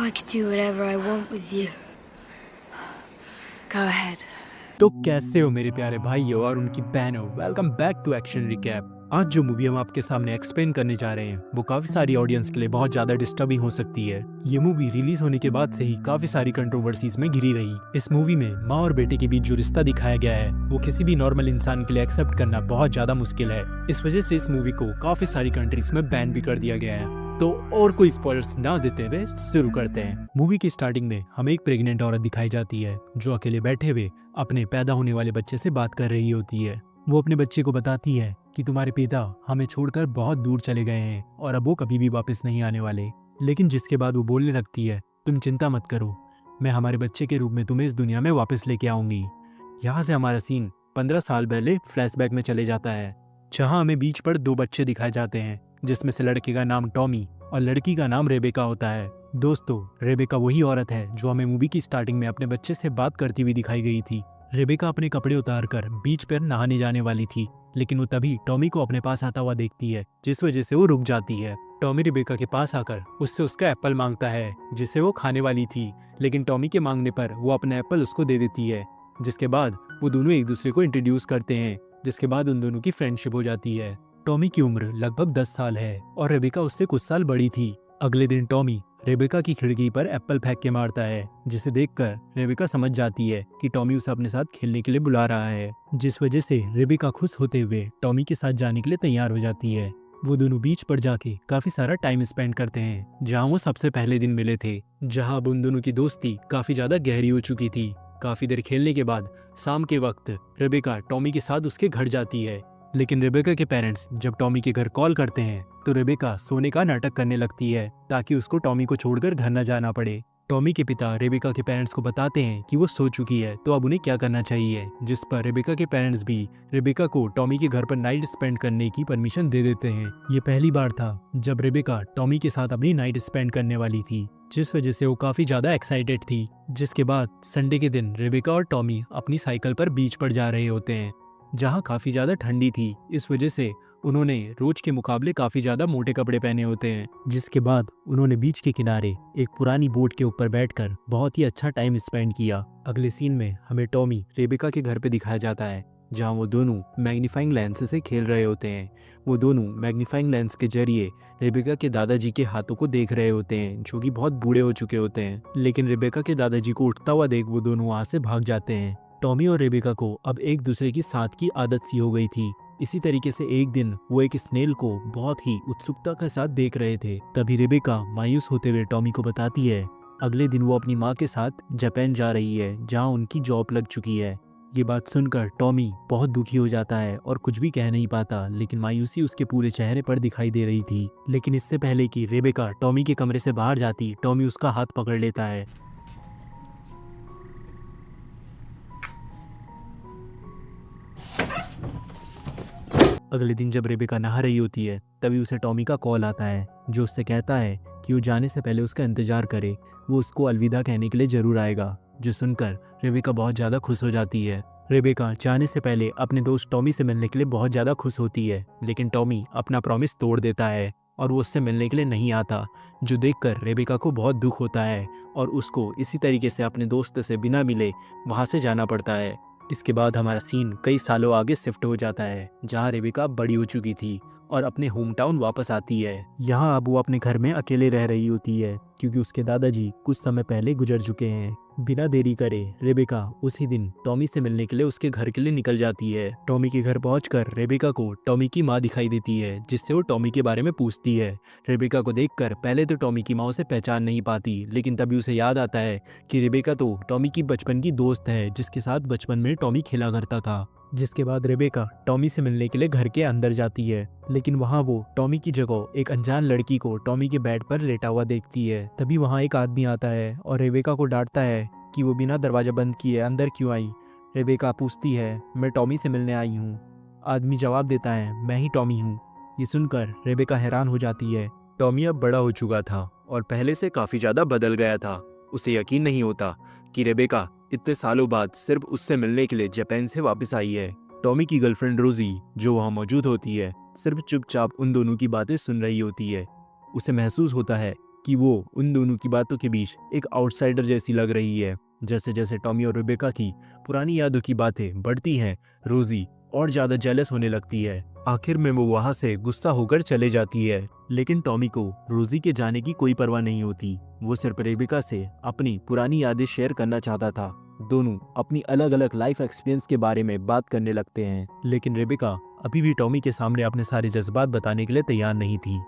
I could do whatever I want with you. Go ahead. तो कैसे हो मेरे प्यारे भाइयों और उनकी बहनों, welcome back to action recap. आज जो मूवी हम आपके सामने एक्सप्लेन करने जा रहे हैं वो काफी सारी ऑडियंस के लिए बहुत ज्यादा डिस्टर्बिंग हो सकती है। ये मूवी रिलीज होने के बाद से ही काफी सारी कंट्रोवर्सीज में घिरी रही। इस मूवी में माँ और बेटे के बीच जो रिश्ता दिखाया गया है वो किसी भी नॉर्मल इंसान के लिए एक्सेप्ट करना बहुत ज्यादा मुश्किल है। इस वजह से इस मूवी को काफी सारी कंट्रीज में बैन भी कर दिया गया है। तो और कोई स्पॉयलर्स ना देते हुए शुरू करते हैं। मूवी की स्टार्टिंग में हमें एक प्रेग्नेंट औरत दिखाई जाती है जो अकेले बैठे हुए अपने पैदा होने वाले बच्चे से बात कर रही होती है। वो अपने बच्चे को बताती है कि तुम्हारे पिता हमें छोड़कर बहुत दूर चले गए हैं और अब वो कभी भी वापस नहीं आने वाले। लेकिन जिसके बाद वो बोलने लगती है, तुम चिंता मत करो, मैं हमारे बच्चे के रूप में तुम्हें इस दुनिया में वापस लेके आऊंगी। यहाँ से हमारा सीन 15 साल पहले फ्लैशबैक में चले जाता है, जहाँ हमें बीच पर 2 बच्चे दिखाए जाते हैं, जिसमें से लड़के का नाम टॉमी और लड़की का नाम रेबेका होता है। दोस्तों, रेबेका वही औरत है जो हमें मूवी की स्टार्टिंग में अपने बच्चे से बात करती हुई दिखाई गई थी। रेबेका अपने कपड़े उतारकर बीच पर नहाने जाने वाली थी, लेकिन वो तभी टॉमी को अपने पास आता हुआ देखती है, जिस वजह से वो रुक जाती है। टॉमी रेबेका के पास आकर उससे उसका एप्पल मांगता है जिसे वो खाने वाली थी, लेकिन टॉमी के मांगने पर वो अपना एप्पल उसको दे देती है। जिसके बाद वो दोनों एक दूसरे को इंट्रोड्यूस करते हैं, जिसके बाद उन दोनों की फ्रेंडशिप हो जाती है। टॉमी की उम्र लगभग 10 साल है और रेबेका उससे कुछ साल बड़ी थी। अगले दिन टॉमी रेबेका की खिड़की पर एप्पल फेंक के मारता है, जिसे देखकर रेबेका समझ जाती है कि टॉमी उसे अपने साथ खेलने के लिए बुला रहा है, जिस वजह से रेबेका खुश होते हुए टॉमी के साथ जाने के लिए तैयार हो जाती है। वो दोनों बीच पर जाके काफी सारा टाइम स्पेंड करते हैं, जहाँ वो सबसे पहले दिन मिले थे, जहाँ अब उन दोनों की दोस्ती काफी ज्यादा गहरी हो चुकी थी। काफी देर खेलने के बाद शाम के वक्त रेबेका टॉमी के साथ उसके घर जाती है, लेकिन रेबेका के पेरेंट्स जब टॉमी के घर कॉल करते हैं तो रेबेका सोने का नाटक करने लगती है ताकि उसको टॉमी को छोड़कर घर न जाना पड़े। टॉमी के पिता रेबेका के पेरेंट्स को बताते हैं कि वो सो चुकी है, तो अब उन्हें क्या करना चाहिए, जिस पर रेबेका के पेरेंट्स भी रेबेका को टॉमी के घर पर नाइट स्पेंड करने की परमिशन दे देते हैं। ये पहली बार था जब रेबेका टॉमी के साथ अपनी नाइट स्पेंड करने वाली थी, जिस वजह से वो काफी ज्यादा एक्साइटेड थी। जिसके बाद संडे के दिन रेबेका और टॉमी अपनी साइकिल पर बीच पर जा रहे होते हैं, जहाँ काफी ज्यादा ठंडी थी। इस वजह से उन्होंने रोज के मुकाबले काफी ज्यादा मोटे कपड़े पहने होते हैं। जिसके बाद उन्होंने बीच के किनारे एक पुरानी बोट के ऊपर बैठकर बहुत ही अच्छा टाइम स्पेंड किया। अगले सीन में हमें टॉमी रेबेका के घर पे दिखाया जाता है, जहाँ वो दोनों मैग्नीफाइंग लेंस से खेल रहे होते हैं। वो दोनों मैग्नीफाइंग लेंस के जरिए रेबेका के दादाजी के हाथों को देख रहे होते हैं, जो कि बहुत बूढ़े हो चुके होते हैं। लेकिन रेबेका के दादाजी को उठता हुआ देख वो दोनों वहां से भाग जाते हैं। टॉमी और रेबेका को अब एक दूसरे की साथ की आदत सी हो गई थी। इसी तरीके से एक दिन वो एक स्नेल को बहुत ही उत्सुकता के साथ देख रहे थे। तभी रेबेका मायूस होते हुए टॉमी को बताती है अगले दिन वो अपनी माँ के साथ जापान जा रही है, जहाँ उनकी जॉब लग चुकी है। ये बात सुनकर टॉमी बहुत दुखी हो जाता है और कुछ भी कह नहीं पाता, लेकिन मायूसी उसके पूरे चेहरे पर दिखाई दे रही थी। लेकिन इससे पहले कि रेबेका टॉमी के कमरे से बाहर जाती, टॉमी उसका हाथ पकड़ लेता है। अगले दिन जब रेबेका नहा रही होती है तभी उसे टॉमी का कॉल आता है, जो उससे कहता है कि वो जाने से पहले उसका इंतजार करे, वो उसको अलविदा कहने के लिए जरूर आएगा। जो सुनकर रेबेका बहुत ज़्यादा खुश हो जाती है। रेबेका जाने से पहले अपने दोस्त टॉमी से मिलने के लिए बहुत ज़्यादा खुश होती है, लेकिन टॉमी अपना प्रॉमिस तोड़ देता है और वो उससे मिलने के लिए नहीं आता, जो देखकर रेबेका को बहुत दुख होता है और उसको इसी तरीके से अपने दोस्त से बिना मिले वहाँ से जाना पड़ता है। इसके बाद हमारा सीन कई सालों आगे शिफ्ट हो जाता है, जहाँ रेबेका बड़ी हो चुकी थी और अपने होम टाउन वापस आती है। यहाँ अब वो अपने घर में अकेले रह रही होती है, क्योंकि उसके दादाजी कुछ समय पहले गुजर चुके हैं। बिना देरी करे रेबेका उसी दिन टॉमी से मिलने के लिए उसके घर के लिए निकल जाती है। टॉमी के घर पहुंचकर रेबेका को टॉमी की माँ दिखाई देती है, जिससे वो टॉमी के बारे में पूछती है। रेबेका को देखकर पहले तो टॉमी की माँ उसे पहचान नहीं पाती, लेकिन तभी उसे याद आता है कि रेबेका तो टॉमी की बचपन की दोस्त है, जिसके साथ बचपन में टॉमी खेला करता था। जिसके बाद रेबेका टॉमी से मिलने के लिए घर के अंदर जाती है, लेकिन वहाँ वो टॉमी की जगह एक अनजान लड़की को टॉमी के बेड पर लेटा हुआ देखती है। तभी वहाँ एक आदमी आता है और रेबेका को डांटता है कि वो बिना दरवाजा बंद किए अंदर क्यों आई। रेबेका पूछती है, मैं टॉमी से मिलने आई हूँ। आदमी जवाब देता है, मैं ही टॉमी हूँ। ये सुनकर रेबेका हैरान हो जाती है। टॉमी अब बड़ा हो चुका था और पहले से काफी ज्यादा बदल गया था। उसे यकीन नहीं होता कि रेबेका इतने सालों बाद सिर्फ उससे मिलने के लिए जापान से वापस आई है। टॉमी की गर्लफ्रेंड रोजी, जो वहाँ मौजूद होती है, सिर्फ चुपचाप उन दोनों की बातें सुन रही होती है। उसे महसूस होता है कि वो उन दोनों की बातों के बीच एक आउटसाइडर जैसी लग रही है। जैसे जैसे टॉमी और रेबेका की पुरानी यादों की बातें बढ़ती हैं, रोजी और ज्यादा जेलस होने लगती है। आखिर में वो वहां से गुस्सा होकर चले जाती है, लेकिन टॉमी को रोजी के जाने की कोई परवाह नहीं होती। वो सिर्फ रेबेका से अपनी पुरानी यादें शेयर करना चाहता था। दोनों अपनी अलग अलग लाइफ एक्सपीरियंस के बारे में बात करने लगते हैं, लेकिन रेबेका अभी भी टॉमी के सामने अपने सारे जज्बात बताने के लिए तैयार नहीं थी।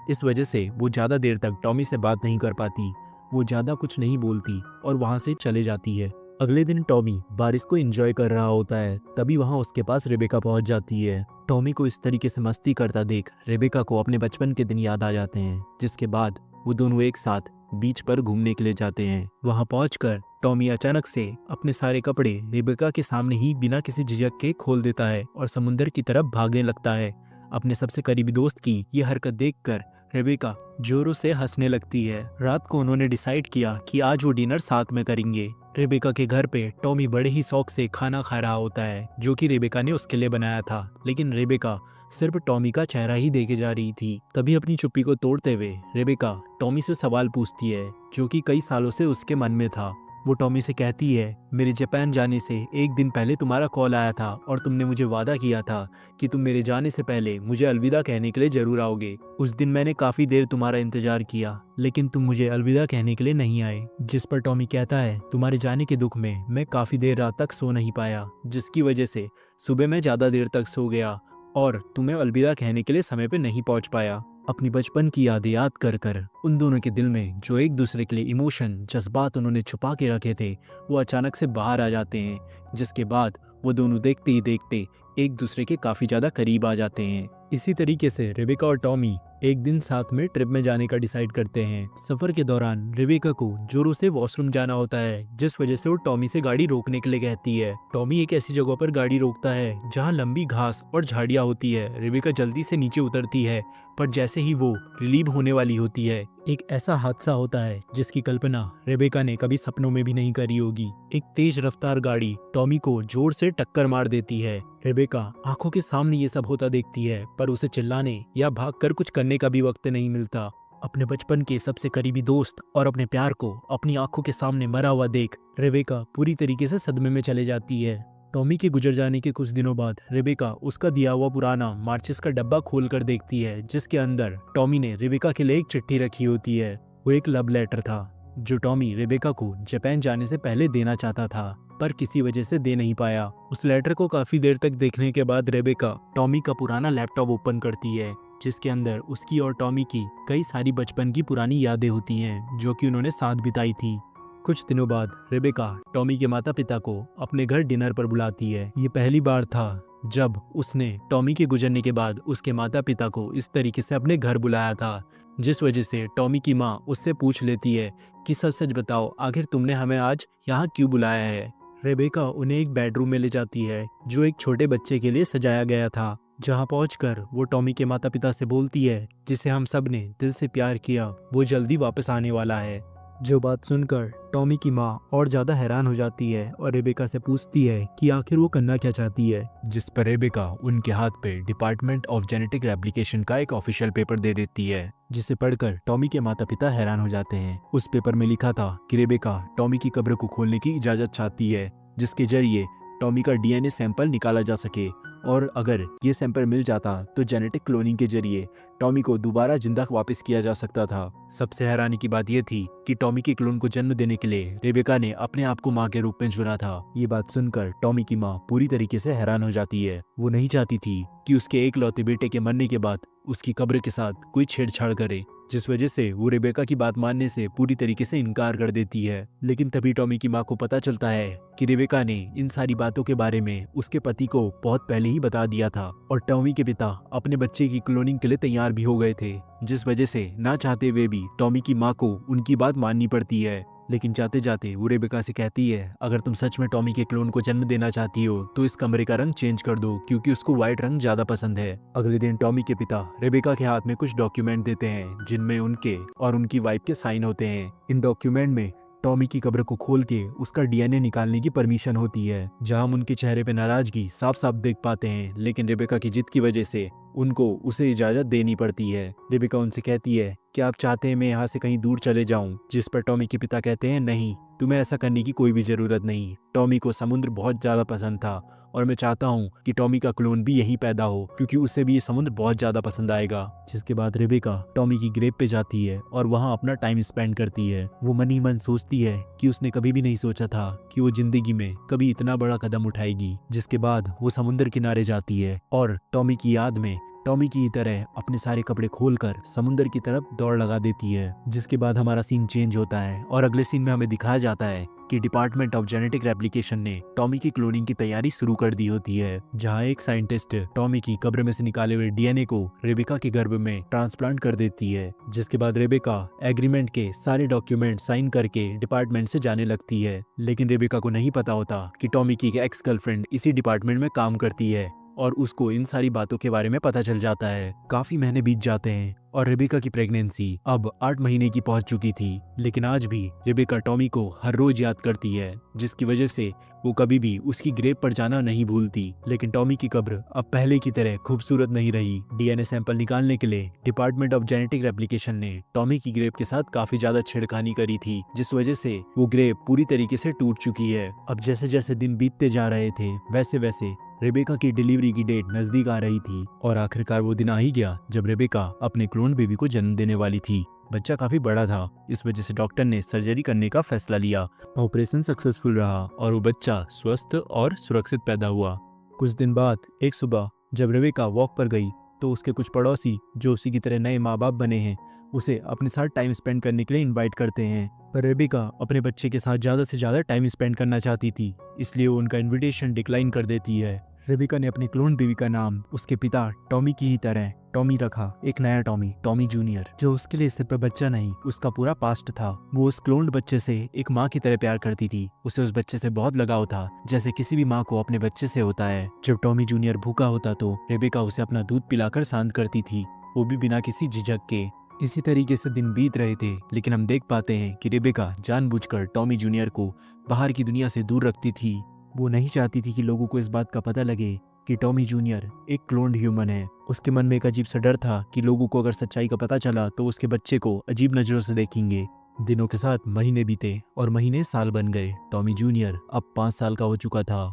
इस वजह से वो ज्यादा देर तक टॉमी से बात नहीं कर पाती। वो ज्यादा कुछ नहीं बोलती और वहां से चले जाती है। अगले दिन टॉमी बारिश को एंजॉय कर रहा होता है, तभी वहां उसके पास रेबेका पहुंच जाती है। टॉमी को इस तरीके से मस्ती करता देख रेबेका को अपने बचपन के दिन याद आ जाते हैं, जिसके बाद वो दोनों एक साथ बीच पर घूमने के लिए जाते हैं। वहां पहुंचकर टॉमी अचानक से अपने सारे कपड़े रेबेका के सामने ही बिना किसी झिझक के खोल देता है और समुंदर की तरफ भागने लगता है। अपने सबसे करीबी दोस्त की ये हरकत देखकर रेबेका जोरों से हंसने लगती है। रात को उन्होंने डिसाइड किया कि आज वो डिनर साथ में करेंगे। रेबेका के घर पे टॉमी बड़े ही शौक से खाना खा रहा होता है, जो कि रेबेका ने उसके लिए बनाया था, लेकिन रेबेका सिर्फ टॉमी का चेहरा ही देखे जा रही थी। तभी अपनी चुप्पी को तोड़ते हुए रेबेका टॉमी से सवाल पूछती है, जो कि कई सालों से उसके मन में था। वो टॉमी से कहती है, मेरे जापान जाने से एक दिन पहले तुम्हारा कॉल आया था और तुमने मुझे वादा किया था कि तुम मेरे जाने से पहले मुझे अलविदा कहने के लिए जरूर आओगे। उस दिन मैंने काफी देर तुम्हारा इंतजार किया, लेकिन तुम मुझे अलविदा कहने के लिए नहीं आए। जिस पर टॉमी कहता है, तुम्हारे जाने के दुख में मैं काफी देर रात तक सो नहीं पाया, जिसकी वजह से सुबह मैं ज्यादा देर तक सो गया और तुम्हें अलविदा कहने के लिए समय पे नहीं पहुंच पाया। अपनी बचपन की यादें याद कर कर उन दोनों के दिल में जो एक दूसरे के लिए इमोशन, जज्बात उन्होंने छुपा के रखे थे, वो अचानक से बाहर आ जाते हैं, जिसके बाद वो दोनों देखते ही देखते एक दूसरे के काफी ज्यादा करीब आ जाते हैं। इसी तरीके से रेबेका और टॉमी एक दिन साथ में ट्रिप में जाने का डिसाइड करते हैं। सफर के दौरान रेबेका को जोरों से वॉशरूम जाना होता है, जिस वजह से वो टॉमी से गाड़ी रोकने के लिए कहती है। टॉमी एक ऐसी जगह पर गाड़ी रोकता है जहां लंबी घास और झाड़ियां होती है। रेबेका जल्दी से नीचे उतरती है, पर जैसे ही वो रिलीव होने वाली होती है, एक ऐसा हादसा होता है जिसकी कल्पना रेबेका ने कभी सपनों में भी नहीं करी होगी। एक तेज रफ्तार गाड़ी टॉमी को जोर से टक्कर मार देती है। रेबेका आंखों के सामने ये सब होता देखती है, पर उसे चिल्लाने या भागकर कुछ करने का भी वक्त नहीं मिलता। अपने बचपन के सबसे करीबी दोस्त और अपने प्यार को अपनी आंखों के सामने मरा हुआ देख रेबेका पूरी तरीके से सदमे में चले जाती है। टॉमी के गुजर जाने के कुछ दिनों बाद रेबेका उसका दिया हुआ पुराना माचिस का डब्बा खोल कर देखती है, जिसके अंदर टॉमी ने रेबेका के लिए एक चिट्ठी रखी होती है। वो एक लव लेटर था जो टॉमी रेबेका को जापान जाने से पहले देना चाहता था, पर किसी वजह से दे नहीं पाया। उस लेटर को काफी देर तक देखने के बाद रेबेका टॉमी का पुराना लैपटॉप ओपन करती है, जिसके अंदर उसकी और टॉमी की कई सारी बचपन की पुरानी यादें होती हैं, जो कि उन्होंने साथ बिताई थी। कुछ दिनों बाद रेबेका टॉमी के माता पिता को अपने घर डिनर पर बुलाती है। ये पहली बार था जब उसने टॉमी के गुजरने के बाद उसके माता पिता को इस तरीके से अपने घर बुलाया था, जिस वजह से टॉमी की माँ उससे पूछ लेती है कि सच सच बताओ, आखिर तुमने हमें आज यहाँ क्यों बुलाया है। रेबेका उन्हें एक बेडरूम में ले जाती है जो एक छोटे बच्चे के लिए सजाया गया था। जहाँ पहुंचकर वो टॉमी के माता पिता से बोलती है, जिसे हम सब ने दिल से प्यार किया वो जल्दी वापस आने वाला है। जो बात सुनकर टॉमी की माँ और ज्यादा हैरान हो जाती है और रेबेका से पूछती है कि आखिर वो करना क्या चाहती है, जिस पर रेबेका उनके हाथ पे डिपार्टमेंट ऑफ जेनेटिक रेप्लिकेशन का एक ऑफिशियल पेपर दे देती है, जिसे पढ़कर टॉमी के माता पिता हैरान हो जाते हैं। उस पेपर में लिखा था कि रेबेका टॉमी की कब्र को खोलने की इजाजत चाहती है, जिसके जरिए टॉमी का डीएनए सैंपल निकाला जा सके, और अगर ये सैंपल मिल जाता तो जेनेटिक क्लोनिंग के जरिए टॉमी को दोबारा जिंदा वापस किया जा सकता था। सबसे हैरानी की बात यह थी कि टॉमी के क्लोन को जन्म देने के लिए रेबेका ने अपने आप को माँ के रूप में चुना था। ये बात सुनकर टॉमी की माँ पूरी तरीके से हैरान हो जाती है। वो नहीं चाहती थी कि उसके एकलौते बेटे के मरने के बाद उसकी कब्र के साथ कोई छेड़छाड़ करे, जिस वजह से वो रेबेका की बात मानने से पूरी तरीके से इनकार कर देती है। लेकिन तभी टॉमी की माँ को पता चलता है कि रेबेका ने इन सारी बातों के बारे में उसके पति को बहुत पहले ही बता दिया था, और टॉमी के पिता अपने बच्चे की क्लोनिंग के लिए तैयार भी हो गए थे, जिस वजह से ना चाहते हुए भी टॉमी की माँ को उनकी बात माननी पड़ती है। लेकिन जाते जाते वो रेबेका से कहती है, अगर तुम सच में टॉमी के क्लोन को जन्म देना चाहती हो तो इस कमरे का रंग चेंज कर दो, क्योंकि उसको व्हाइट रंग ज्यादा पसंद है। अगले दिन टॉमी के पिता रेबेका के हाथ में कुछ डॉक्यूमेंट देते हैं, जिनमें उनके और उनकी वाइफ के साइन होते हैं। इन डॉक्यूमेंट में टॉमी की कब्र को खोल के उसका डीएनए निकालने की परमिशन होती है, जहां हम उनके चेहरे पे नाराजगी साफ साफ देख पाते हैं। लेकिन रेबेका की जिद की वजह से उनको उसे इजाजत देनी पड़ती है। रेबेका उनसे कहती है क्या आप चाहते हैं मैं यहाँ से कहीं दूर चले जाऊं? जिस पर टॉमी के पिता कहते हैं नहीं, तुम्हें ऐसा करने की कोई भी जरूरत नहीं। टॉमी को समुद्र बहुत ज्यादा पसंद था और मैं चाहता हूँ कि टॉमी का क्लोन भी यहीं पैदा हो क्योंकि उसे भी ये समुद्र बहुत ज्यादा पसंद आएगा। जिसके बाद रेबेका टॉमी की ग्रेव पे जाती है और वहाँ अपना टाइम स्पेंड करती है। वो मन ही मन सोचती है कि उसने कभी भी नहीं सोचा था कि वो जिंदगी में कभी इतना बड़ा कदम उठाएगी। जिसके बाद वो समुद्र किनारे जाती है और टॉमी की याद में टॉमी की तरह अपने सारे कपड़े खोलकर समुद्र की तरफ दौड़ लगा देती है। जिसके बाद हमारा सीन चेंज होता है और अगले सीन में हमें दिखाया जाता है कि डिपार्टमेंट ऑफ जेनेटिक रेप्लिकेशन ने टॉमी की क्लोनिंग की तैयारी शुरू कर दी होती है, जहां एक साइंटिस्ट टॉमी की कब्र में से निकाले हुए डीएनए को रेबेका के गर्भ में ट्रांसप्लांट कर देती है। जिसके बाद रेबेका एग्रीमेंट के सारे डॉक्यूमेंट साइन करके डिपार्टमेंट से जाने लगती है, लेकिन रेबेका को नहीं पता होता कि टॉमी की एक एक्स गर्लफ्रेंड इसी डिपार्टमेंट में काम करती है और उसको इन सारी बातों के बारे में पता चल जाता है। काफी महीने बीत जाते हैं और रेबेका की प्रेगनेंसी अब 8 महीने की पहुंच चुकी थी, लेकिन आज भी रेबेका टॉमी को हर रोज याद करती है, जिसकी वजह से वो कभी भी उसकी ग्रेव पर जाना नहीं भूलती। लेकिन टॉमी की कब्र अब पहले की तरह खूबसूरत नहीं रही। डीएनए सैंपल निकालने के लिए डिपार्टमेंट ऑफ जेनेटिक रेप्लिकेशन ने टॉमी की ग्रेव के साथ काफी ज्यादा छेड़खानी करी थी, जिस वजह से वो ग्रेव पूरी तरीके से टूट चुकी है। अब जैसे जैसे दिन बीतते जा रहे थे वैसे वैसे रेबेका की डिलीवरी की डेट नजदीक आ रही थी और आखिरकार वो दिन आ ही गया जब रेबेका अपने क्लोन बेबी को जन्म देने वाली थी। बच्चा काफी बड़ा था, इस वजह से डॉक्टर ने सर्जरी करने का फैसला लिया। ऑपरेशन सक्सेसफुल रहा और वो बच्चा स्वस्थ और सुरक्षित पैदा हुआ। कुछ दिन बाद एक सुबह जब रेबेका वॉक पर गई तो उसके कुछ पड़ोसी जो उसी की तरह नए माँ बाप बने हैं उसे अपने साथ टाइम स्पेंड करने के लिए इनवाइट करते हैं। पर रेबेका अपने बच्चे के साथ ज्यादा से ज्यादा टाइम स्पेंड करना चाहती थी, इसलिए वो उनका इनविटेशन डिक्लाइन कर देती है। रेबेका ने अपने क्लोन बेबी का नाम उसके पिता टॉमी की ही तरह टॉमी रखा, एक नया टॉमी, टॉमी जूनियर, जो उसके लिए सिर्फ बच्चा नहीं उसका पूरा पास्ट था। वो उस क्लोन्ड बच्चे से एक माँ की तरह प्यार करती थी। उसे उस बच्चे से बहुत लगाव था, जैसे किसी भी माँ को अपने बच्चे से होता है। जब टॉमी जूनियर भूखा होता तो रेबेका उसे अपना दूध पिलाकर शांत करती थी, वो भी बिना किसी झिझक के। इसी तरीके से दिन बीत रहे थे, लेकिन हम देख पाते हैं कि रेबेका जानबूझकर टॉमी जूनियर को बाहर की दुनिया से दूर रखती थी। वो नहीं चाहती थी कि लोगों को इस बात का पता लगे कि टॉमी जूनियर एक क्लोन्ड ह्यूमन है। उसके मन में एक अजीब सा डर था कि लोगों को अगर सच्चाई का पता चला तो उसके बच्चे को अजीब नजरों से देखेंगे। दिनों के साथ महीने बीते और महीने साल बन गए। टॉमी जूनियर अब 5 साल का हो चुका था।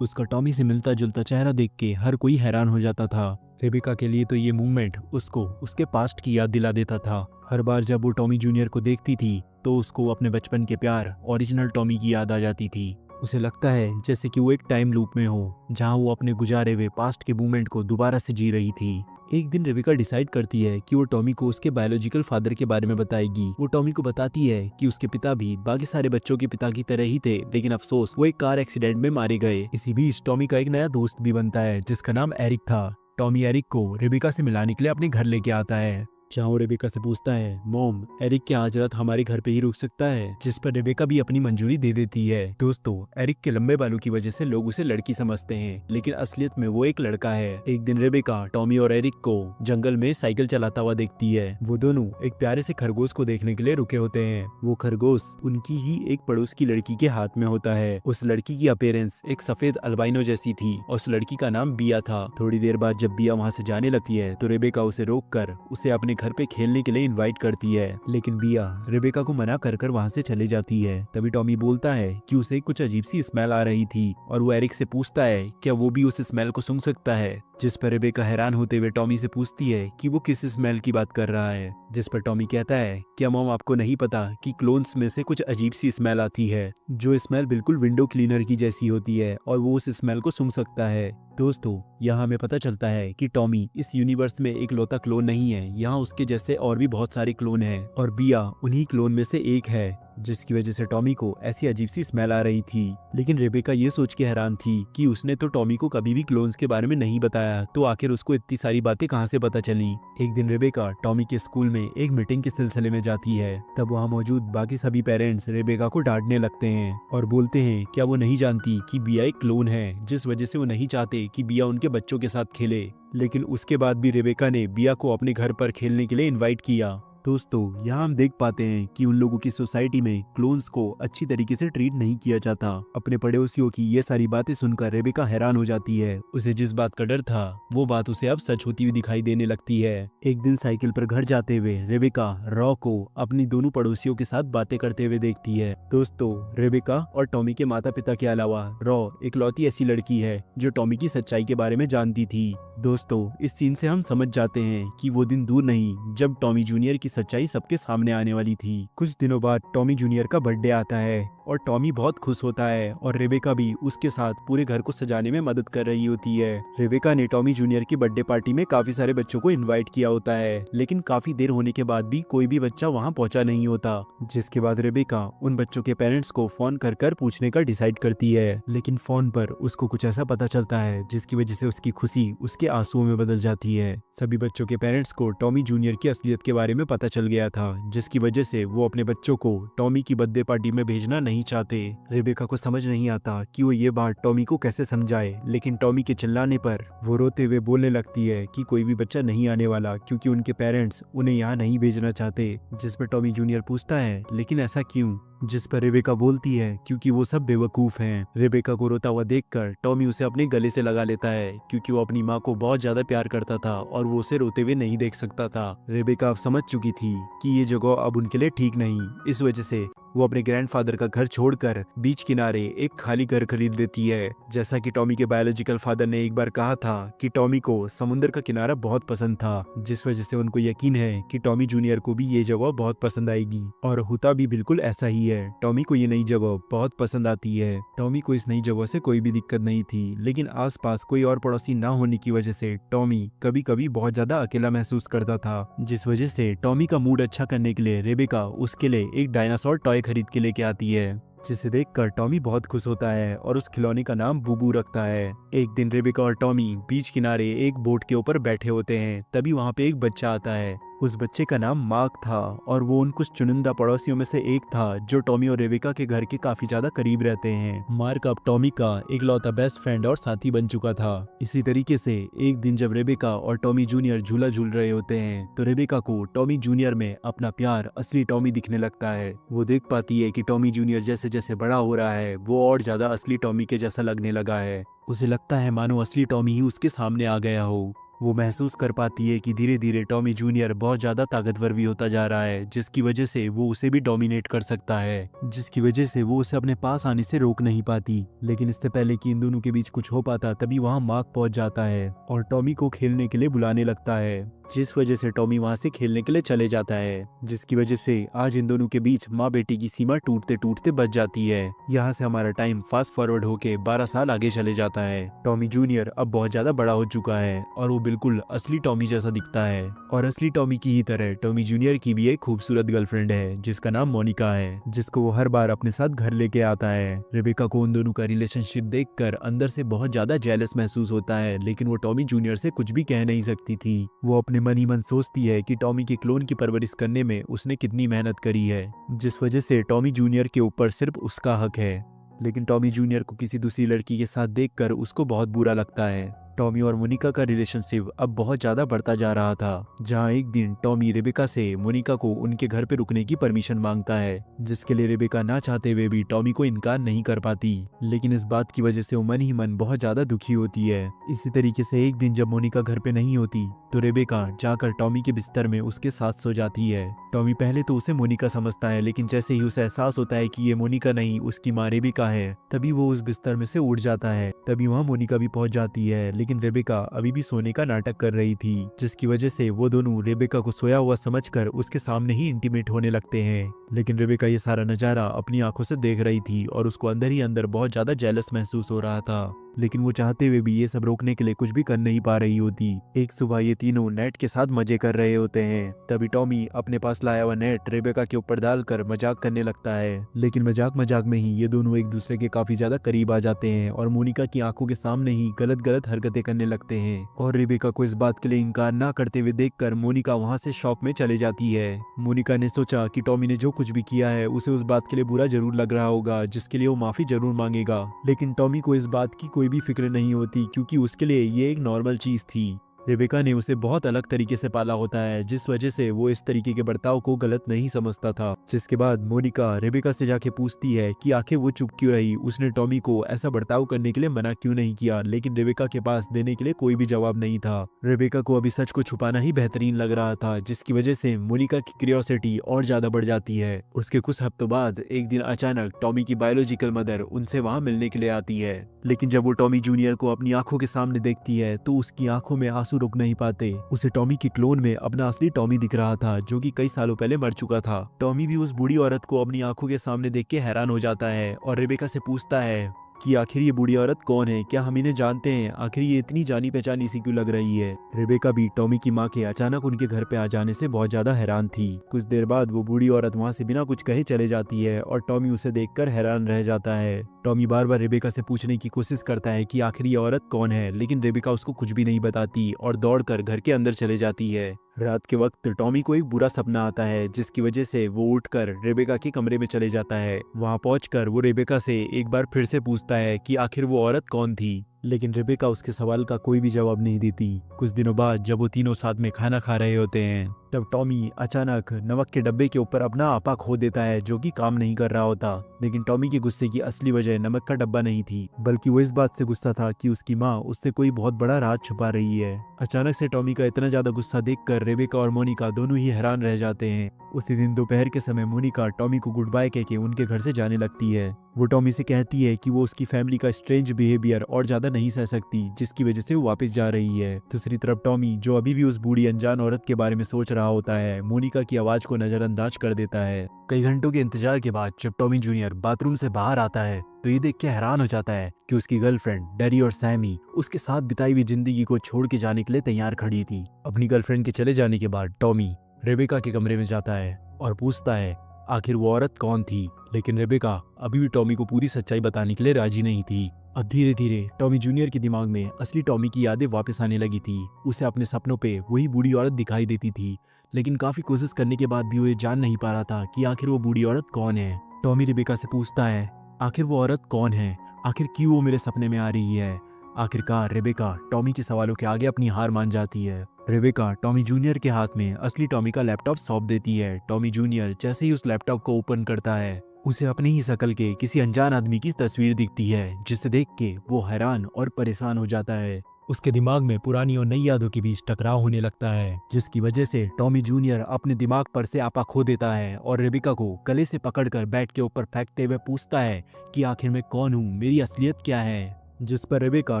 उसका टॉमी से मिलता जुलता चेहरा देख के हर कोई हैरान हो जाता था। रेबेका के लिए तो ये मूवमेंट उसको उसके पास्ट की याद दिला देता था। हर बार जब वो टॉमी जूनियर को देखती थी तो उसको अपने बचपन के प्यार ओरिजिनल टॉमी की याद आ जाती थी। उसे लगता है जैसे कि वो एक टाइम लूप में हो, जहां वो अपने गुजारे हुए पास्ट के मूवमेंट को दोबारा से जी रही थी। एक दिन रेबेका डिसाइड करती है कि वो टॉमी को उसके बायोलॉजिकल फादर के बारे में बताएगी। वो टॉमी को बताती है कि उसके पिता भी बाकी सारे बच्चों के पिता की तरह ही थे, लेकिन अफसोस वो एक कार एक्सीडेंट में मारे गए। इसी बीच टॉमी का एक नया दोस्त भी बनता है जिसका नाम एरिक था। टॉमी एरिक को रेबेका से मिलाने के लिए अपने घर लेके आता है, जहाँ वो रेबेका से पूछता है, मॉम, एरिक क्या आज रात हमारे घर पे ही रुक सकता है? जिस पर रेबेका भी अपनी मंजूरी दे देती है। दोस्तों, एरिक के लंबे बालों की वजह से लोग उसे लड़की समझते हैं, लेकिन असलियत में वो एक लड़का है। एक दिन रेबेका टॉमी और एरिक को जंगल में साइकिल चलाता हुआ देखती है। वो दोनों एक प्यारे से खरगोश को देखने के लिए रुके होते हैं। वो खरगोश उनकी ही एक पड़ोस की लड़की के हाथ में होता है। उस लड़की की अपीयरेंस एक सफेद अल्बाइनो जैसी थी और उस लड़की का नाम बिया था। थोड़ी देर बाद जब बिया वहाँ से जाने लगती है तो रेबेका उसे रोक कर उसे अपने घर पे खेलने के लिए इनवाइट करती है, लेकिन बिया रेबेका को मना कर वहां से चले जाती है। तभी टॉमी बोलता है कि उसे कुछ अजीब सी स्मेल आ रही थी और वो एरिक से पूछता है क्या वो भी उस स्मेल को सूंघ सकता है। जिस पर रेबेका हैरान होते हुए टॉमी से पूछती है कि वो किस स्मेल की बात कर रहा है। जिस पर टॉमी कहता है क्या मॉम आपको नहीं पता कि क्लोन्स में से कुछ अजीब सी स्मेल आती है, जो स्मेल बिल्कुल विंडो क्लीनर की जैसी होती है और वो उस स्मेल को सूंघ सकता है। दोस्तों, यहाँ हमें पता चलता है कि टॉमी इस यूनिवर्स में एक लौता क्लोन नहीं है। यहाँ उसके जैसे और भी बहुत सारे क्लोन हैं और बिया उन्हीं क्लोन में से एक है, जिसकी वजह से टॉमी को ऐसी अजीब सी स्मेल आ रही थी। लेकिन रेबेका ये सोच के हैरान थी कि उसने तो टॉमी को कभी भी क्लोन्स के बारे में नहीं बताया, तो आखिर उसको इतनी सारी बातें कहाँ से पता चली। एक दिन रेबेका टॉमी के स्कूल में एक मीटिंग के सिलसिले में जाती है। तब वहाँ मौजूद बाकी सभी पेरेंट्स रेबेका को डांटने लगते हैं और बोलते हैं क्या वो नहीं जानती कि बिया एक क्लोन है, जिस वजह से वो नहीं चाहते कि बिया उनके बच्चों के साथ खेले। लेकिन उसके बाद भी रेबेका ने बिया को अपने घर पर खेलने के लिए इनवाइट किया। दोस्तों यहाँ हम देख पाते हैं कि उन लोगों की सोसाइटी में क्लोन्स को अच्छी तरीके से ट्रीट नहीं किया जाता। अपने पड़ोसियों की ये सारी बातें सुनकर रेबेका हैरान हो जाती है। उसे जिस बात का डर था वो बात उसे अब सच होती हुई दिखाई देने लगती है। एक दिन साइकिल पर घर जाते हुए रेबेका रॉ को अपनी दोनों पड़ोसियों के साथ बातें करते हुए देखती है। दोस्तों रेबेका और टॉमी के माता पिता के अलावा रॉ इकलौती ऐसी लड़की है जो टॉमी की सच्चाई के बारे में जानती थी। दोस्तों इस सीन से हम समझ जाते हैं कि वो दिन दूर नहीं जब टॉमी जूनियर की सच्चाई सबके सामने आने वाली थी। कुछ दिनों बाद टॉमी जूनियर का बर्थडे आता है और टॉमी बहुत खुश होता है और रेबेका भी उसके साथ पूरे घर को सजाने में मदद कर रही होती है। रेबेका ने टॉमी जूनियर की बर्थडे पार्टी में काफी सारे बच्चों को इनवाइट किया होता है, लेकिन काफी देर होने के बाद भी कोई भी बच्चा वहां पहुंचा नहीं होता। जिसके बाद रेबेका उन बच्चों के पेरेंट्स को फोन कर कर पूछने का डिसाइड करती है, लेकिन फोन पर उसको कुछ ऐसा पता चलता है जिसकी वजह से उसकी खुशी उसके आंसुओं में बदल जाती है। सभी बच्चों के पेरेंट्स को टॉमी जूनियर की असलियत के बारे में पता चल गया था, जिसकी वजह से वो अपने बच्चों को टॉमी की बर्थडे पार्टी में भेजना नहीं चाहते। रेबेका को समझ नहीं आता कि वो ये बात टॉमी को कैसे समझाए, लेकिन टॉमी के चिल्लाने पर वो रोते हुए बोलने लगती है कि कोई भी बच्चा नहीं आने वाला क्योंकि उनके पेरेंट्स उन्हें यहाँ नहीं भेजना चाहते। जिस पर टॉमी जूनियर पूछता है लेकिन ऐसा क्यों, जिस पर रेबेका बोलती है क्योंकि वो सब बेवकूफ हैं। रेबेका को रोता हुआ देखकर टॉमी उसे अपने गले से लगा लेता है क्योंकि वो अपनी माँ को बहुत ज्यादा प्यार करता था और वो उसे रोते हुए नहीं देख सकता था। रेबेका अब समझ चुकी थी कि ये जगह अब उनके लिए ठीक नहीं। इस वजह से वो अपने ग्रैंडफादर का घर छोड़कर बीच किनारे एक खाली घर खरीद लेती है। जैसा कि टॉमी के बायोलॉजिकल फादर ने एक बार कहा था कि टॉमी को समुद्र का किनारा बहुत पसंद था, जिस वजह से उनको यकीन है कि टॉमी जूनियर को भी ये जगह बहुत पसंद आएगी। और होता भी बिल्कुल ऐसा ही है। टॉमी को ये नई जगह बहुत पसंद आती है। टॉमी को इस नई जगह से कोई भी दिक्कत नहीं थी, लेकिन आसपास कोई और पड़ोसी ना होने की वजह से टॉमी कभी कभी बहुत ज्यादा अकेला महसूस करता था, जिस वजह से टॉमी का मूड अच्छा करने के लिए रेबेका उसके लिए एक डायनासोर टॉय खरीद के लेके आती है, जिसे देखकर टॉमी बहुत खुश होता है और उस खिलौने का नाम बूबू रखता है। एक दिन रेबेका और टॉमी बीच किनारे एक बोट के ऊपर बैठे होते हैं, तभी वहाँ पे एक बच्चा आता है। उस बच्चे का नाम मार्क था और वो उन कुछ चुनिंदा पड़ोसियों में से एक था जो टॉमी और रेबेका के घर के काफी ज्यादा करीब रहते हैं। मार्क अब टॉमी का इकलौता बेस्ट फ्रेंड और साथी बन चुका था। इसी तरीके से एक दिन जब रेबेका और टॉमी जूनियर झूला झूल रहे होते हैं तो रेबेका को टॉमी जूनियर में अपना प्यार असली टॉमी दिखने लगता है। वो देख पाती है कि टॉमी जूनियर जैसे जैसे बड़ा हो रहा है वो और ज्यादा असली टॉमी के जैसा लगने लगा है। उसे लगता है मानो असली टॉमी ही उसके सामने आ गया हो। वो महसूस कर पाती है कि धीरे धीरे टॉमी जूनियर बहुत ज्यादा ताकतवर भी होता जा रहा है, जिसकी वजह से वो उसे भी डोमिनेट कर सकता है, जिसकी वजह से वो उसे अपने पास आने से रोक नहीं पाती। लेकिन इससे पहले कि इन दोनों के बीच कुछ हो पाता तभी वहाँ मार्क पहुंच जाता है और टॉमी को खेलने के लिए बुलाने लगता है, जिस वजह से टॉमी वहां से खेलने के लिए चले जाता है, जिसकी वजह से आज इन दोनों के बीच माँ बेटी की सीमा टूटते टूटते बच जाती है। यहाँ से हमारा टाइम फास्ट फॉरवर्ड होके 12 साल आगे चले जाता है। टॉमी जूनियर अब बहुत ज्यादा बड़ा हो चुका है और वो बिल्कुल असली टॉमी जैसा दिखता है और असली टॉमी की ही तरह टॉमी जूनियर की भी एक खूबसूरत गर्लफ्रेंड है जिसका नाम मोनिका है, जिसको वो हर बार अपने साथ घर लेके आता है। रेबेका को उन दोनों का रिलेशनशिप देखकर अंदर से बहुत ज्यादा जेलस महसूस होता है, लेकिन वो टॉमी जूनियर से कुछ भी कह नहीं सकती थी। वो अपने मन ही मन सोचती है कि टॉमी के क्लोन की परवरिश करने में उसने कितनी मेहनत करी है, जिस वजह से टॉमी जूनियर के ऊपर सिर्फ उसका हक है। लेकिन टॉमी जूनियर को किसी दूसरी लड़की के साथ देखकर उसको बहुत बुरा लगता है। टॉमी और मोनिका का रिलेशनशिप अब बहुत ज्यादा बढ़ता जा रहा था, जहां एक दिन टॉमी रेबेका से मोनिका को उनके घर पे रुकने की परमिशन मांगता है, जिसके लिए रेबेका ना चाहते हुए भी टॉमी को इनकार नहीं कर पाती, लेकिन इस बात की वजह से वो मन ही मन बहुत ज्यादा दुखी होती है। इसी तरीके से एक दिन जब मोनिका घर पे नहीं होती तो रेबेका जाकर टॉमी के बिस्तर में उसके साथ सो जाती है। टॉमी पहले तो उसे मोनिका समझता है, लेकिन जैसे ही उसे एहसास होता है कि ये मोनिका नहीं उसकी माँ रेबेका है, तभी वो उस बिस्तर में से उठ जाता है। तभी वहाँ मोनिका भी पहुंच जाती है, लेकिन रेबेका अभी भी सोने का नाटक कर रही थी, जिसकी वजह से वो दोनों रेबेका को सोया हुआ समझकर उसके सामने ही इंटीमेट होने लगते हैं। लेकिन रेबेका ये सारा नजारा अपनी आंखों से देख रही थी और उसको अंदर ही अंदर बहुत ज्यादा जेलस महसूस हो रहा था, लेकिन वो चाहते हुए भी ये सब रोकने के लिए कुछ भी कर नहीं पा रही होती। एक सुबह ये तीनों नेट के साथ मजे कर रहे होते हैं, तभी टॉमी अपने पास लाया हुआ नेट रेबेका के ऊपर डालकर मजाक करने लगता है, लेकिन मजाक मजाक में ही ये दोनों एक दूसरे के काफी ज्यादा करीब आ जाते हैं और मोनिका की आंखों के सामने ही गलत गलत हरकतें करने लगते हैं। और रेबेका को इस बात के लिए इनकार ना करते हुए देखकर मोनिका वहाँ से शॉप में चले जाती है। मोनिका ने सोचा कि टॉमी ने जो कुछ भी किया है उसे उस बात के लिए बुरा जरूर लग रहा होगा, जिसके लिए वो माफी जरूर मांगेगा, लेकिन टॉमी को इस बात की कोई भी फिक्र नहीं होती क्योंकि उसके लिए ये एक नॉर्मल चीज थी। रेबेका ने उसे बहुत अलग तरीके से पाला होता है, जिस वजह से वो इस तरीके के बर्ताव को गलत नहीं समझता था। जिसके बाद मोनिका रेबेका से जाके पूछती है कि आखिर वो चुप क्यों रही, उसने टॉमी को ऐसा बर्ताव करने के लिए मना क्यों नहीं किया। लेकिन रेबेका के पास देने के लिए कोई भी जवाब नहीं था। रेबेका को अभी सच को छुपाना ही बेहतरीन लग रहा था, जिसकी वजह से मोनिका की क्यूरियोसिटी और ज्यादा बढ़ जाती है। उसके कुछ हफ्तों बाद एक दिन अचानक टॉमी की बायोलॉजिकल मदर उनसे वहां मिलने के लिए आती है। लेकिन जब वो टॉमी जूनियर को अपनी आंखों के सामने देखती है तो उसकी आंखों में आंसू रुक नहीं पाते। उसे टॉमी की क्लोन में अपना असली टॉमी दिख रहा था, जो कि कई सालों पहले मर चुका था। टॉमी भी उस बूढ़ी औरत को अपनी आंखों के सामने देख के हैरान हो जाता है और रेबेका से पूछता है कि आखिर ये बूढ़ी औरत कौन है, क्या हम इन्हें जानते हैं, आखिर ये इतनी जानी पहचानी सी क्यों लग रही है। रेबेका भी टॉमी की माँ के अचानक उनके घर पे आ जाने से बहुत ज्यादा हैरान थी। कुछ देर बाद वो बूढ़ी औरत वहाँ से बिना कुछ कहे चले जाती है और टॉमी उसे देखकर हैरान रह जाता है। टॉमी बार बार रेबेका से पूछने की कोशिश करता है कि आखिर ये औरत कौन है, लेकिन रेबेका उसको कुछ भी नहीं बताती और दौड़कर घर के अंदर चले जाती है। रात के वक्त टॉमी को एक बुरा सपना आता है, जिसकी वजह से वो उठकर रेबेका के कमरे में चले जाता है। वहां पहुंचकर वो रेबेका से एक बार फिर से पूछता है कि आखिर वो औरत कौन थी, लेकिन रेबेका उसके सवाल का कोई भी जवाब नहीं देती। कुछ दिनों बाद जब वो तीनों साथ में खाना खा रहे होते हैं, तब टॉमी अचानक नमक के डब्बे के ऊपर अपना आपा खो देता है, जो कि काम नहीं कर रहा होता। लेकिन टॉमी के गुस्से की असली वजह नमक का डब्बा नहीं थी, बल्कि वो इस बात से गुस्सा था कि उसकी माँ उससे कोई बहुत बड़ा राज छुपा रही है। अचानक से टॉमी का इतना ज्यादा गुस्सा देखकर रेबेका और मोनिका दोनों ही हैरान रह जाते हैं। उसी दिन दोपहर के समय मोनिका टॉमी को गुड बाय कहके उनके घर से जाने लगती है। वो टॉमी से कहती है कि वो उसकी फैमिली का स्ट्रेंज बिहेवियर और ज्यादा नहीं सह सकती, जिसकी वजह से वो वापस जा रही है। दूसरी तरफ टॉमी, जो अभी भी उस बूढ़ी अनजान औरत के बारे में सोच रहा होता है, मोनिका की आवाज को नजरअंदाज कर देता है। कई घंटों के इंतजार के बाद जब टॉमी जूनियर बाथरूम से बाहर आता है तो ये देख के हैरान हो जाता है कि उसकी गर्लफ्रेंड डेरी और सैमी उसके साथ बिताई हुई जिंदगी को छोड़ के जाने के लिए तैयार खड़ी थी। अपनी गर्लफ्रेंड के चले जाने के बाद टॉमी रेबेका के कमरे में जाता है और पूछता है आखिर वो औरत कौन थी, लेकिन रेबेका अभी भी टॉमी को पूरी सच्चाई बताने के लिए राजी नहीं थी। अब धीरे धीरे टॉमी जूनियर के दिमाग में असली टॉमी की यादें वापस आने लगी थी। उसे अपने सपनों पे वही बूढ़ी औरत दिखाई देती थी, लेकिन काफी कोशिश करने के बाद भी वो ये जान नहीं पा रहा था कि आखिर वो बूढ़ी औरत कौन है। टॉमी रेबेका से पूछता है आखिर वो औरत कौन है, आखिर क्यों वो मेरे सपने में आ रही है। आखिरकार रेबेका टॉमी के सवालों के आगे अपनी हार मान जाती है। रेबेका टॉमी जूनियर के हाथ में असली टॉमी का लैपटॉप सौंप देती है। टॉमी जूनियर जैसे ही उस लैपटॉप को ओपन करता है, उसे अपनी ही शक्ल के किसी अनजान आदमी की तस्वीर दिखती है, जिसे देख के वो हैरान और परेशान हो जाता है। उसके दिमाग में पुरानी और नई यादों के बीच टकराव होने लगता है, जिसकी वजह से टॉमी जूनियर अपने दिमाग पर से आपा खो देता है और रेबेका को गले से पकड़कर बेड के ऊपर फेंकते हुए पूछता है कि आखिर मैं कौन हूँ, मेरी असलियत क्या है। जिस पर रेबेका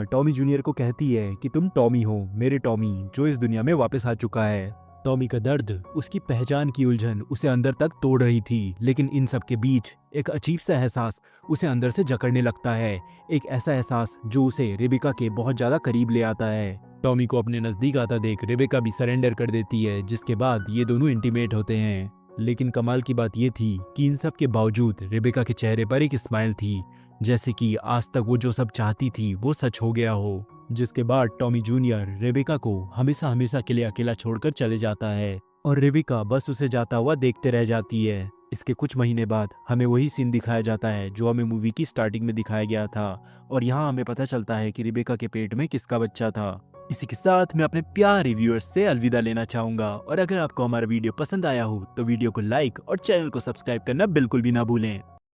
टॉमी जूनियर को कहती है कि तुम टॉमी हो, मेरे टॉमी, जो इस दुनिया में वापस आ चुका है। टॉमी का दर्द, उसकी पहचान की उलझन उसे अंदर तक तोड़ रही थी, लेकिन इन सब के बीच एक अजीब सा एहसास उसे अंदर से जकड़ने लगता है। एक ऐसा एहसास जो उसे रेबेका के बहुत ज्यादा करीब ले आता है। टॉमी को अपने नजदीक आता देख रेबेका भी सरेंडर कर देती है, जिसके बाद ये दोनों इंटीमेट होते हैं। लेकिन कमाल की बात ये थी कि इन सब के बावजूद रेबेका के चेहरे पर एक स्माइल थी, जैसे कि आज तक वो जो सब चाहती थी वो सच हो गया हो। जिसके बाद टॉमी जूनियर रेबेका को हमेशा हमेशा के लिए अकेला छोड़कर चले जाता है और रेबेका बस उसे जाता हुआ देखते रह जाती है। इसके कुछ महीने बाद हमें वही सीन दिखाया जाता है जो हमें मूवी की स्टार्टिंग में दिखाया गया था, और यहाँ हमें पता चलता है कि रेबेका के पेट में किसका बच्चा था। इसी के साथ मैं अपने प्यारे व्यूअर्स से अलविदा लेना चाहूंगा, और अगर आपको हमारा वीडियो पसंद आया हो तो वीडियो को लाइक और चैनल को सब्सक्राइब करना बिल्कुल भी ना भूलें।